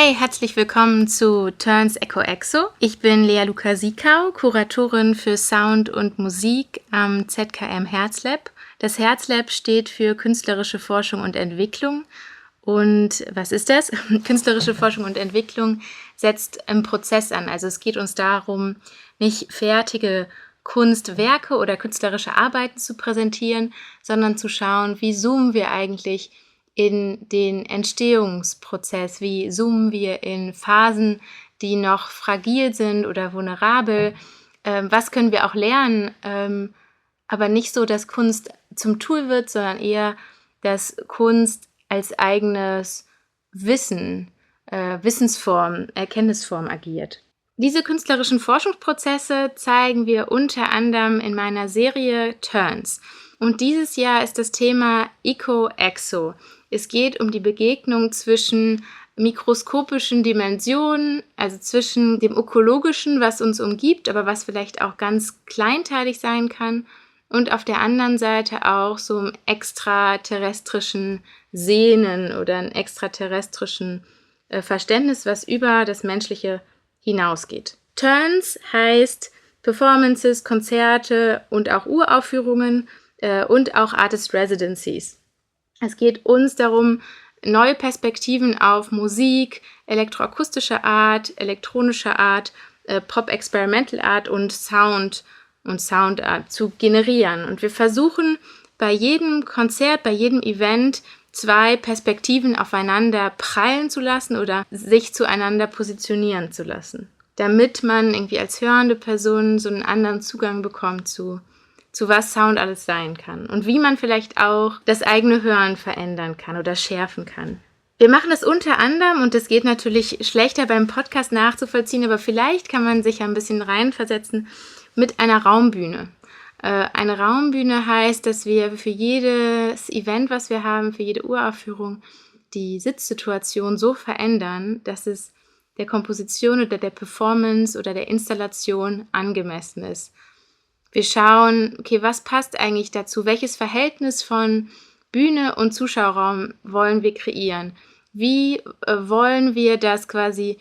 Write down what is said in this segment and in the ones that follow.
Hey, herzlich willkommen zu Turns Echo Exo. Ich bin Lea Luka Sikau, Kuratorin für Sound und Musik am ZKM Herzlab. Das Herzlab steht für Künstlerische Forschung und Entwicklung. Und was ist das? Künstlerische Forschung und Entwicklung setzt im Prozess an. Also es geht uns darum, nicht fertige Kunstwerke oder künstlerische Arbeiten zu präsentieren, sondern zu schauen, wie zoomen wir eigentlich in den Entstehungsprozess, wie zoomen wir in Phasen, die noch fragil sind oder vulnerabel, was können wir auch lernen, aber nicht so, dass Kunst zum Tool wird, sondern eher, dass Kunst als eigenes Wissen, Wissensform, Erkenntnisform agiert. Diese künstlerischen Forschungsprozesse zeigen wir unter anderem in meiner Serie Turns. Und dieses Jahr ist das Thema Eco-Exo. Es geht um die Begegnung zwischen mikroskopischen Dimensionen, also zwischen dem Ökologischen, was uns umgibt, aber was vielleicht auch ganz kleinteilig sein kann, und auf der anderen Seite auch so einem extraterrestrischen Sehnen oder einem extraterrestrischen Verständnis, was über das Menschliche hinausgeht. Turns heißt Performances, Konzerte und auch Uraufführungen und auch Artist Residencies. Es geht uns darum, neue Perspektiven auf Musik, elektroakustischer Art, elektronischer Art, Pop-Experimental Art und Soundart zu generieren. Und wir versuchen bei jedem Konzert, bei jedem Event 2 Perspektiven aufeinander prallen zu lassen oder sich zueinander positionieren zu lassen, damit man irgendwie als hörende Person so einen anderen Zugang bekommt zu was Sound alles sein kann und wie man vielleicht auch das eigene Hören verändern kann oder schärfen kann. Wir machen das unter anderem, und das geht natürlich schlechter beim Podcast nachzuvollziehen, aber vielleicht kann man sich ein bisschen reinversetzen, mit einer Raumbühne. Eine Raumbühne heißt, dass wir für jedes Event, was wir haben, für jede Uraufführung, die Sitzsituation so verändern, dass es der Komposition oder der Performance oder der Installation angemessen ist. Wir schauen, okay, was passt eigentlich dazu? Welches Verhältnis von Bühne und Zuschauerraum wollen wir kreieren? Wie wollen wir, dass quasi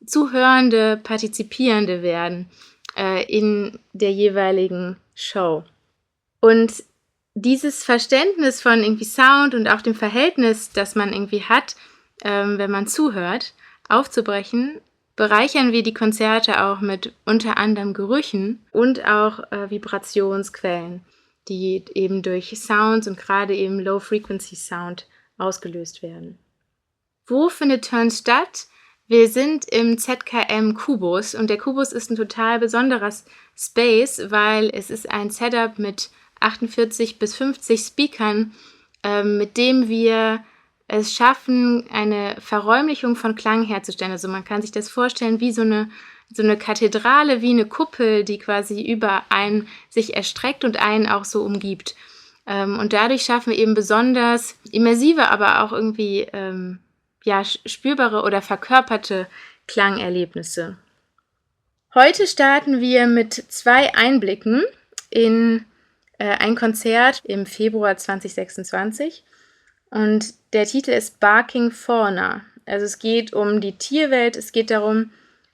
Zuhörende, Partizipierende werden in der jeweiligen Show? Und dieses Verständnis von irgendwie Sound und auch dem Verhältnis, das man irgendwie hat, wenn man zuhört, aufzubrechen, bereichern wir die Konzerte auch mit unter anderem Gerüchen und auch Vibrationsquellen, die eben durch Sounds und gerade eben Low-Frequency-Sound ausgelöst werden. Wo findet Turns statt? Wir sind im ZKM Kubus, und der Kubus ist ein total besonderes Space, weil es ist ein Setup mit 48 bis 50 Speakern, mit dem wir es schaffen, eine Verräumlichung von Klang herzustellen. Also man kann sich das vorstellen wie so eine Kathedrale, wie eine Kuppel, die quasi über einen sich erstreckt und einen auch so umgibt. Und dadurch schaffen wir eben besonders immersive, aber auch irgendwie spürbare oder verkörperte Klangerlebnisse. Heute starten wir mit 2 Einblicken in ein Konzert im Februar 2026. Und der Titel ist Barking Fauna. Also es geht um die Tierwelt, es geht darum,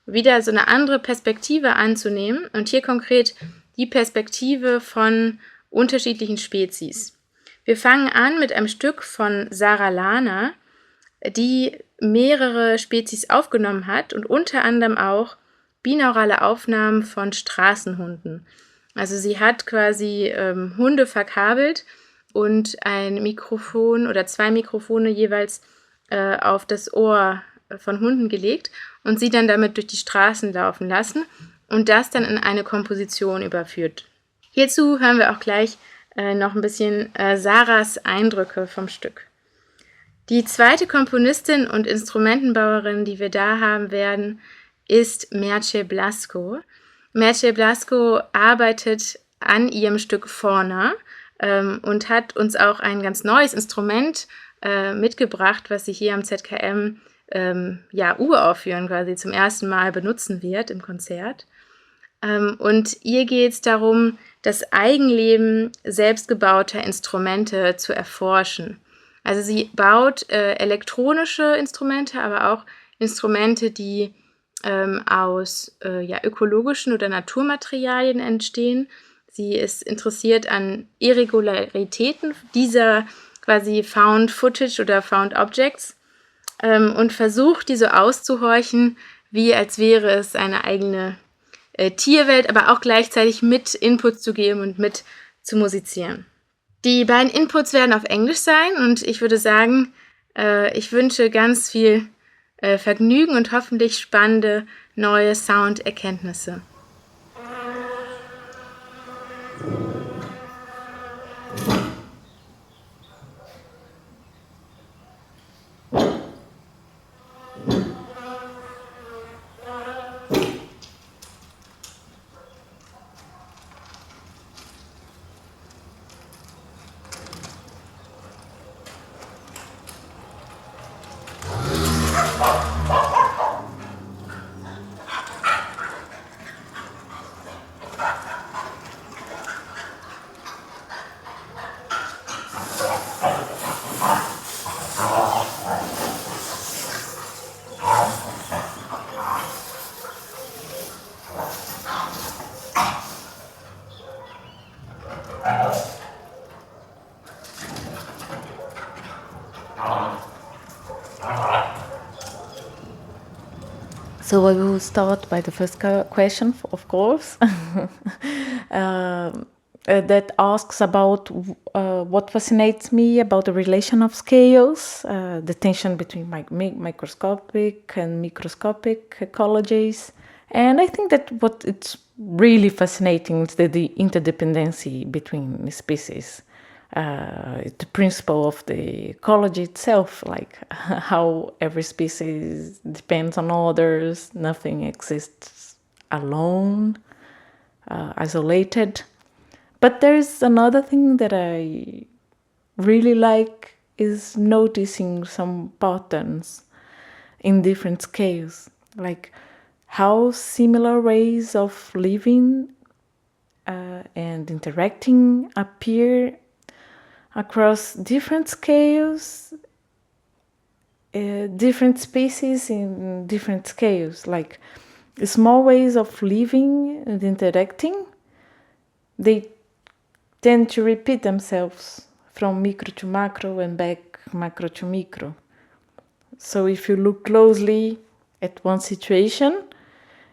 wieder so eine andere Perspektive anzunehmen. Und hier konkret die Perspektive von unterschiedlichen Spezies. Wir fangen an mit einem Stück von Sara Lana, die mehrere Spezies aufgenommen hat und unter anderem auch binaurale Aufnahmen von Straßenhunden. Also sie hat quasi Hunde verkabelt und ein Mikrofon oder 2 Mikrofone jeweils auf das Ohr von Hunden gelegt und sie dann damit durch die Straßen laufen lassen und das dann in eine Komposition überführt. Hierzu hören wir auch gleich noch ein bisschen Saras Eindrücke vom Stück. Die zweite Komponistin und Instrumentenbauerin, die wir da haben werden, ist Blasco. Blasco arbeitet an ihrem Stück Fauna und hat uns auch ein ganz neues Instrument mitgebracht, was sie hier am ZKM uraufführen, quasi zum ersten Mal benutzen wird im Konzert. Und ihr geht es darum, das Eigenleben selbstgebauter Instrumente zu erforschen. Also sie baut elektronische Instrumente, aber auch Instrumente, die aus ökologischen oder Naturmaterialien entstehen. Sie ist interessiert an Irregularitäten dieser quasi Found Footage oder Found Objects und versucht, die so auszuhorchen, wie als wäre es eine eigene Tierwelt, aber auch gleichzeitig mit Input zu geben und mit zu musizieren. Die beiden Inputs werden auf Englisch sein und ich würde sagen, ich wünsche ganz viel Vergnügen und hoffentlich spannende neue Sounderkenntnisse. So I will start by the first question, of course, that asks about what fascinates me about the relation of scales, the tension between microscopic and microscopic ecologies. And I think that what it's really fascinating is the interdependency between species. The principle of the ecology itself, like how every species depends on others, nothing exists alone, isolated. But there's another thing that I really like is noticing some patterns in different scales, like how similar ways of living and interacting appear across different scales, different species in different scales, like small ways of living and interacting. They tend to repeat themselves from micro to macro and back macro to micro. So if you look closely at one situation,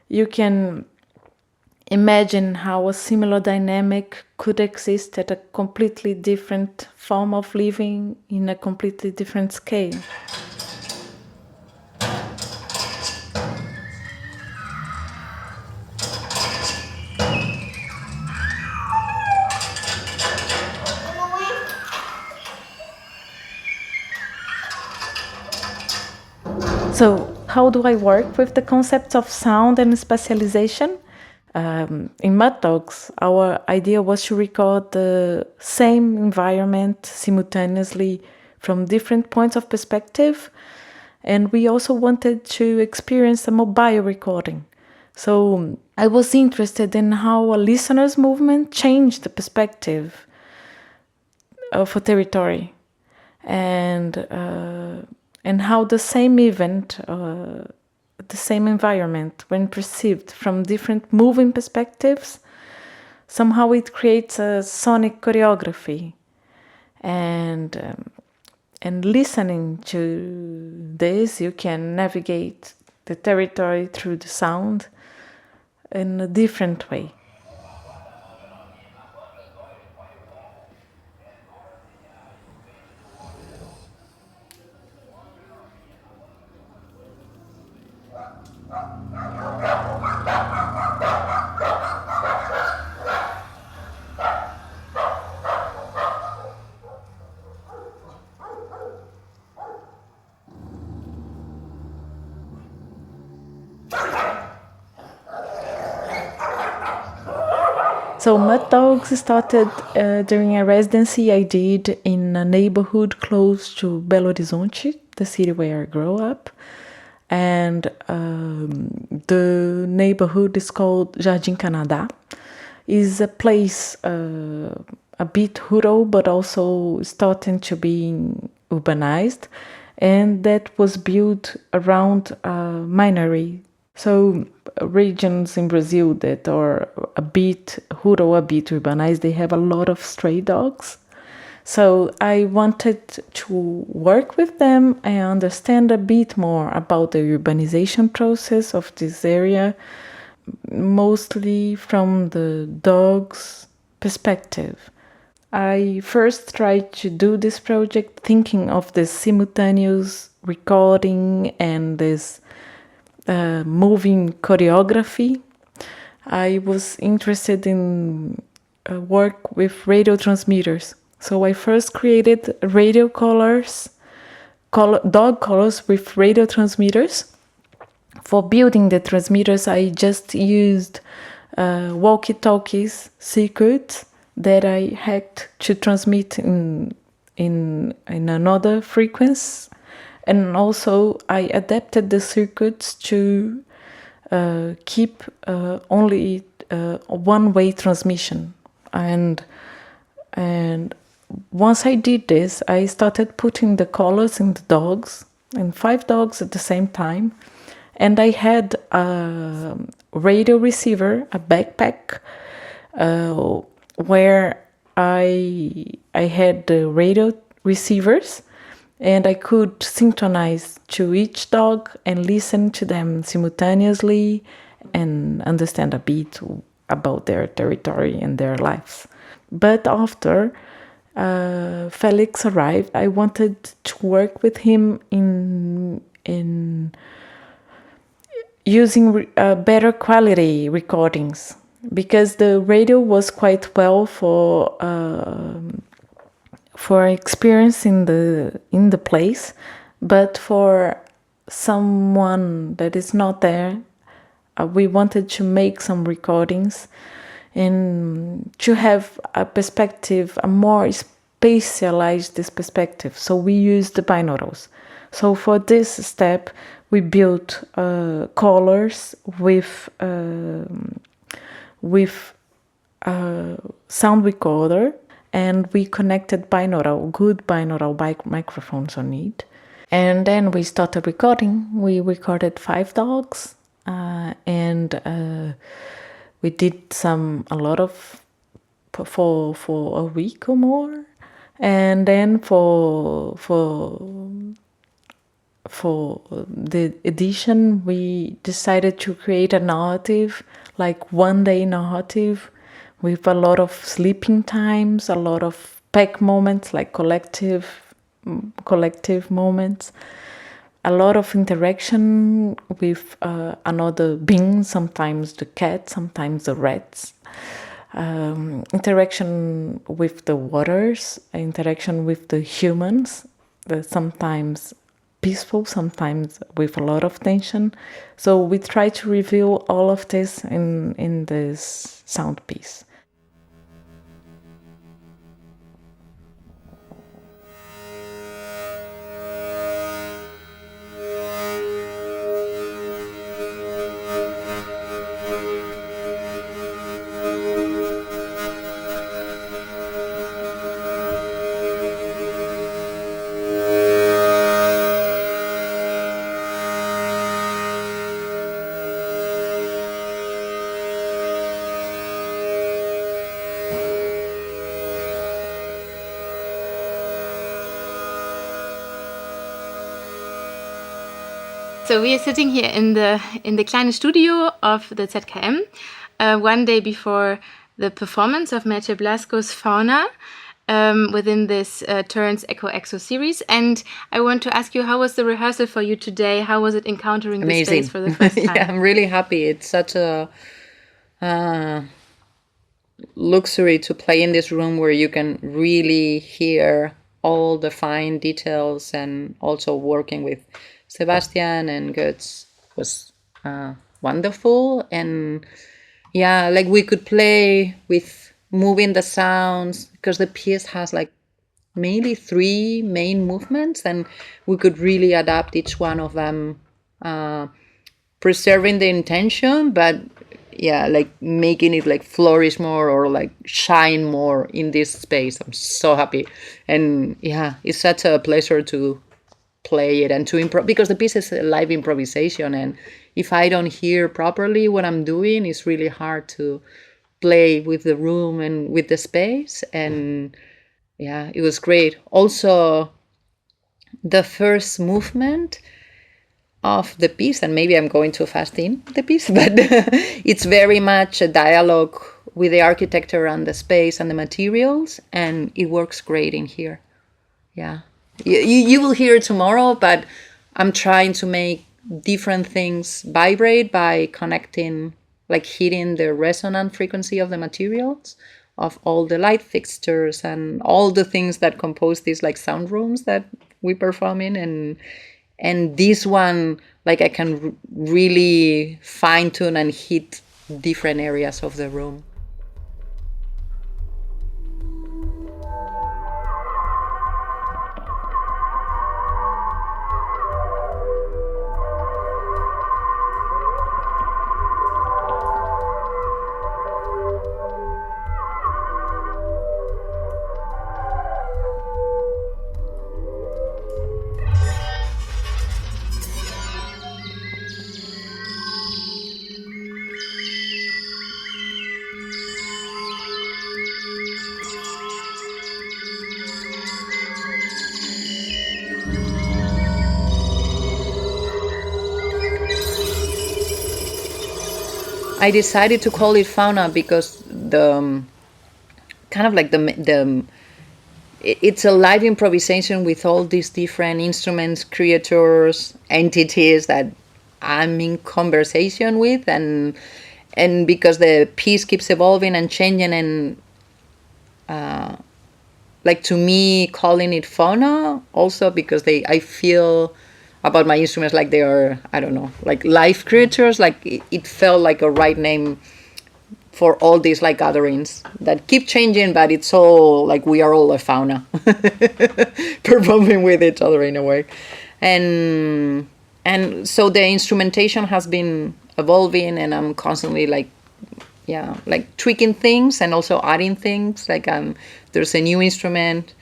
you can imagine how a similar dynamic could exist at a completely different form of living in a completely different scale. So, how do I work with the concepts of sound and specialization? In Mud Dogs, our idea was to record the same environment simultaneously from different points of perspective, and we also wanted to experience a mobile recording. So I was interested in how a listener's movement changed the perspective of a territory, and how the same event, the same environment, when perceived from different moving perspectives, somehow it creates a sonic choreography. And listening to this, you can navigate the territory through the sound in a different way. So Mud Dogs started during a residency I did in a neighborhood close to Belo Horizonte, the city where I grew up. And the neighborhood is called Jardim Canadá. It's a place a bit rural, but also starting to be urbanized. and that was built around minery. So regions in Brazil that are a bit rural, a bit urbanized, they have a lot of stray dogs. So I wanted to work with them and understand a bit more about the urbanization process of this area, mostly from the dog's perspective. I first tried to do this project thinking of this simultaneous recording and this moving choreography. I was interested in work with radio transmitters. So I first created radio collars, dog collars with radio transmitters. For building the transmitters, I just used walkie-talkies circuits that I hacked to transmit in another frequency, and also I adapted the circuits to keep only one-way transmission. And once I did this, I started putting the collars in the dogs, and 5 dogs at the same time. And I had a radio receiver, a backpack, where I had the radio receivers, and I could synchronize to each dog and listen to them simultaneously and understand a bit about their territory and their lives. But after Felix arrived, I wanted to work with him in using better quality recordings, because the radio was quite well for experience in the place, but for someone that is not there, we wanted to make some recordings and to have a perspective, a more specialized perspective. So we used the binaurals. So for this step, we built collars with sound recorder, and we connected good binaural microphones on it. And then we started recording. We recorded 5 dogs, and we did a lot of for a week or more. And then for the edition, we decided to create a narrative, like one-day narrative, with a lot of sleeping times, a lot of pack moments, like collective moments, a lot of interaction with another being, sometimes the cat, sometimes the rats, interaction with the waters, interaction with the humans, sometimes peaceful, sometimes with a lot of tension. So we try to reveal all of this in this sound piece. So we are sitting here in the kleine Studio of the ZKM, one day before the performance of Maite Blasco's Fauna within this Turns Eco-Exo series. And I want to ask you, how was the rehearsal for you today? How was it encountering the space for the first time? Yeah, I'm really happy. It's such a luxury to play in this room where you can really hear all the fine details, and also working with Sebastian and Götz was wonderful. And yeah, like we could play with moving the sounds, because the piece has like mainly 3 main movements, and we could really adapt each one of them, preserving the intention, but yeah, like making it like flourish more or like shine more in this space. I'm so happy. And yeah, it's such a pleasure to play it and to improv, because the piece is a live improvisation, and if I don't hear properly what I'm doing, it's really hard to play with the room and with the space. And yeah, it was great. Also, the first movement of the piece, and maybe I'm going too fast in the piece, but it's very much a dialogue with the architecture and the space and the materials, and it works great in here. Yeah, you will hear it tomorrow, but I'm trying to make different things vibrate by connecting, like hitting the resonant frequency of the materials, of all the light fixtures and all the things that compose these like sound rooms that we perform in. And this one, like I can really fine tune and hit different areas of the room. I decided to call it Fauna because the kind of like the it's a live improvisation with all these different instruments, creators, entities that I'm in conversation with, and because the piece keeps evolving and changing, and like to me calling it Fauna also because I feel about my instruments like they are, I don't know, like live creatures. Like it felt like a right name for all these like gatherings that keep changing, but it's all like we are all a fauna performing with each other in a way. And so the instrumentation has been evolving, and I'm constantly like tweaking things and also adding things. Like there's a new instrument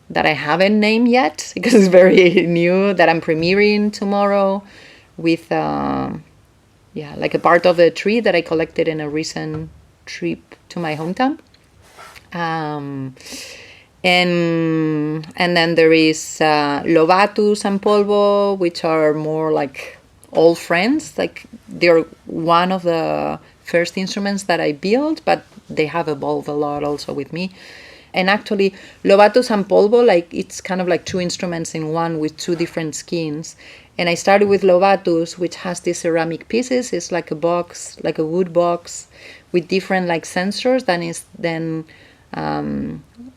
that I haven't named yet because it's very new, that I'm premiering tomorrow with like a part of a tree that I collected in a recent trip to my hometown. And then there is Lobatus and Polvo, which are more like old friends. Like they're one of the first instruments that I built, but they have evolved a lot also with me. And actually, Lobatus and Polvo, like it's kind of like two instruments in one with two different skins. And I started with Lobatus, which has these ceramic pieces. It's like a box, like a wood box with different like sensors. Then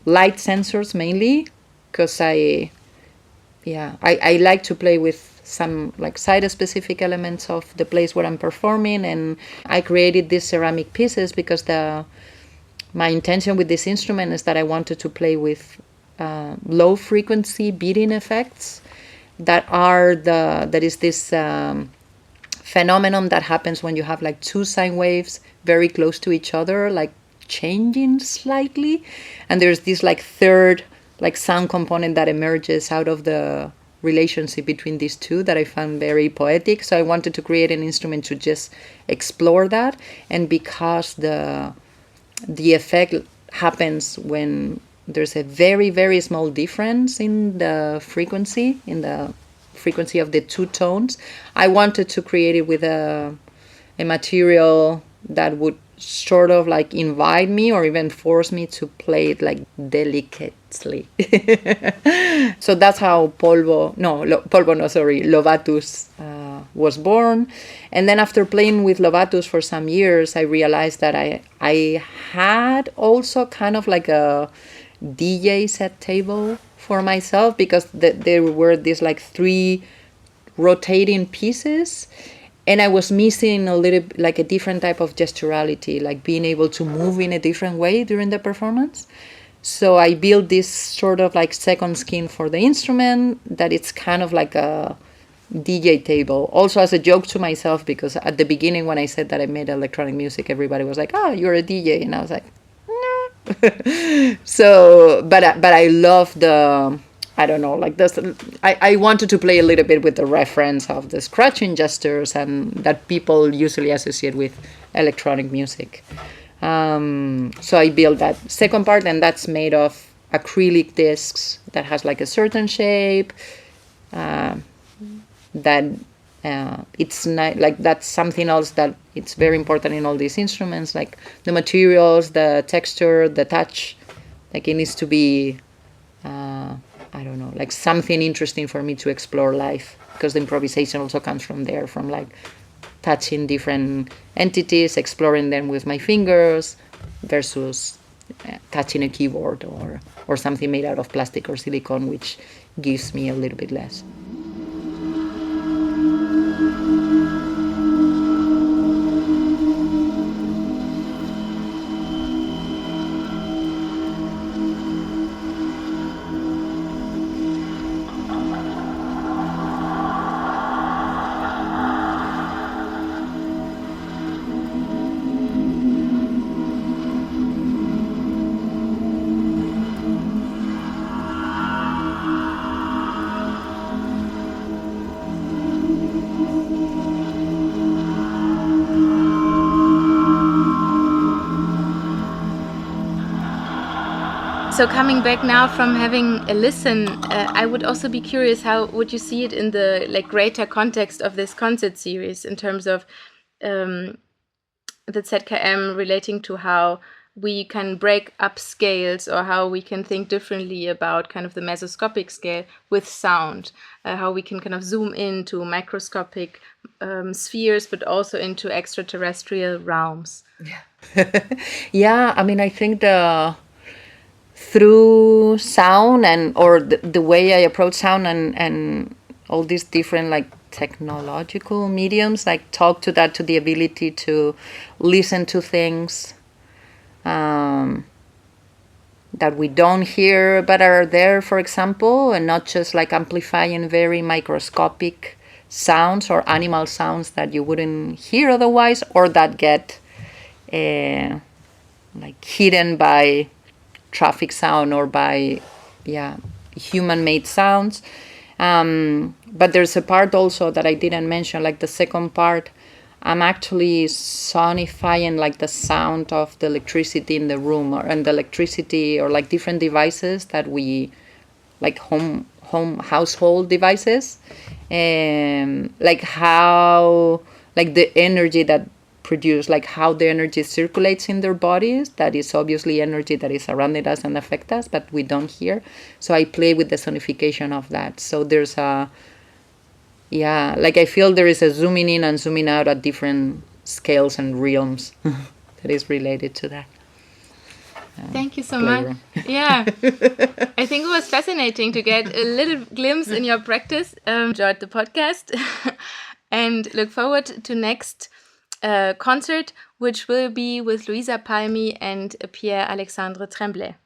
light sensors mainly, because I like to play with some like site-specific elements of the place where I'm performing. And I created these ceramic pieces because my intention with this instrument is that I wanted to play with low frequency beating effects that is this phenomenon that happens when you have like two sine waves very close to each other, like changing slightly, and there's this like third like sound component that emerges out of the relationship between these two that I found very poetic. So I wanted to create an instrument to just explore that. And because the effect happens when there's a very, very small difference in the frequency of the two tones, I wanted to create it with a material that would sort of like invite me or even force me to play it like delicately. So that's how Lobatus was born. And then after playing with Lobatus for some years, I realized that I had also kind of like a DJ set table for myself, because there were these like three rotating pieces, and I was missing a little like a different type of gesturality, like being able to move in a different way during the performance. So I built this sort of like second skin for the instrument that it's kind of like a DJ table, also as a joke to myself, because at the beginning when I said that I made electronic music, everybody was like, "Oh, you're a DJ," and I was like, "No." So, but I love I don't know, like this. I wanted to play a little bit with the reference of the scratching gestures and that people usually associate with electronic music. So I built that second part, and that's made of acrylic discs that has like a certain shape. That it's not like that's something else that it's very important in all these instruments, like the materials, the texture, the touch. Like it needs to be, I don't know, like something interesting for me to explore live, because the improvisation also comes from there, from like touching different entities, exploring them with my fingers, versus touching a keyboard or something made out of plastic or silicone, which gives me a little bit less. So coming back now from having a listen, I would also be curious, how would you see it in the like greater context of this concert series, in terms of the ZKM relating to how we can break up scales, or how we can think differently about kind of the mesoscopic scale with sound, how we can kind of zoom into microscopic spheres, but also into extraterrestrial realms. Yeah, I mean, I think through sound or the way I approach sound and all these different like technological mediums, like talk to the ability to listen to things that we don't hear but are there, for example, and not just like amplifying very microscopic sounds or animal sounds that you wouldn't hear otherwise, or that get like hidden by traffic sound or by human-made sounds. But there's a part also that I didn't mention, like the second part, I'm actually sonifying like the sound of the electricity in the room, and the electricity, or like different devices that we, like home household devices, like how, like the energy that produce, like how the energy circulates in their bodies. That is obviously energy that is surrounding us and affect us, but we don't hear. So I play with the sonification of that. So there's like I feel there is a zooming in and zooming out at different scales and realms that is related to that. Thank you so much. Yeah, I think it was fascinating to get a little glimpse in your practice. Enjoyed the podcast and look forward to next concert, which will be with Luisa Palmi and Pierre Alexandre Tremblay.